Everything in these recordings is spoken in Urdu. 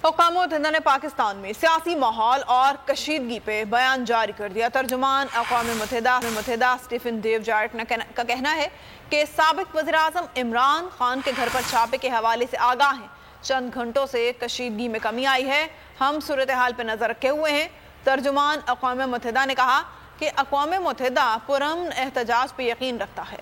اقوام متحدہ نے پاکستان میں سیاسی ماحول اور کشیدگی پہ بیان جاری کر دیا۔ ترجمان اقوام متحدہ اسٹیفن ڈیوجارٹ کا کہنا ہے کہ سابق وزیراعظم عمران خان کے گھر پر چھاپے کے حوالے سے آگاہ ہیں۔ چند گھنٹوں سے کشیدگی میں کمی آئی ہے، ہم صورتحال پہ نظر رکھے ہوئے ہیں۔ ترجمان اقوام متحدہ نے کہا کہ اقوام متحدہ پرامن احتجاج پہ یقین رکھتا ہے۔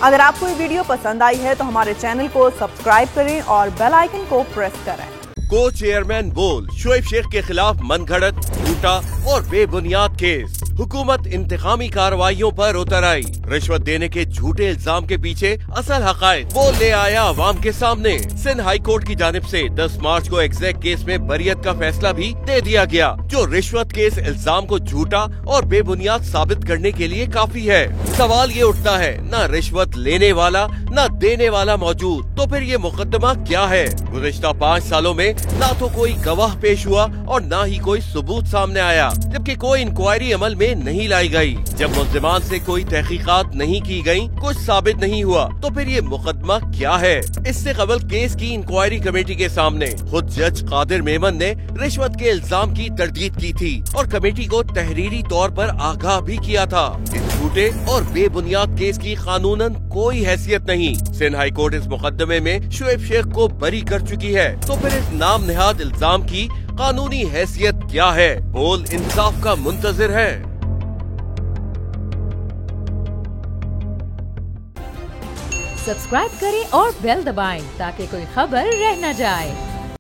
اگر آپ کو یہ ویڈیو پسند آئی ہے تو ہمارے چینل کو سبسکرائب کریں اور بیل آئیکن کو پریس کریں۔ کو چیئرمین بول شعیب شیخ کے خلاف من گھڑت، جھوٹا اور بے بنیاد کیس۔ حکومت انتقامی کارروائیوں پر اتر آئی۔ رشوت دینے کے جھوٹے الزام کے پیچھے اصل حقائق وہ لے آیا عوام کے سامنے۔ سندھ ہائی کورٹ کی جانب سے 10 مارچ کو ایگزیکٹ کیس میں بریت کا فیصلہ بھی دے دیا گیا، جو رشوت کے اس الزام کو جھوٹا اور بے بنیاد ثابت کرنے کے لیے کافی ہے۔ سوال یہ اٹھتا ہے، نہ رشوت لینے والا نہ دینے والا موجود، تو پھر یہ مقدمہ کیا ہے؟ گزشتہ 5 سالوں میں نہ تو کوئی گواہ پیش ہوا اور نہ ہی کوئی ثبوت سامنے آیا، جبکہ کوئی انکوائری عمل میں نہیں لائی گئی۔ جب ملزمان سے کوئی تحقیقات نہیں کی گئی، کچھ ثابت نہیں ہوا، تو پھر یہ مقدمہ کیا ہے؟ اس سے قبل کیس کی انکوائری کمیٹی کے سامنے خود جج قادر میمن نے رشوت کے الزام کی تردید کی تھی اور کمیٹی کو تحریری طور پر آگاہ بھی کیا تھا۔ اس جھوٹے اور بے بنیاد کیس کی قانوناً کوئی حیثیت نہیں۔ سندھ ہائی کورٹ اس مقدمے میں شعیب شیخ کو بری کر چکی ہے، تو پھر اس نام نہاد الزام کی قانونی حیثیت کیا ہے؟ بول انصاف کا منتظر ہے۔ سبسکرائب کریں اور بیل دبائیں تاکہ کوئی خبر رہ نہ جائے۔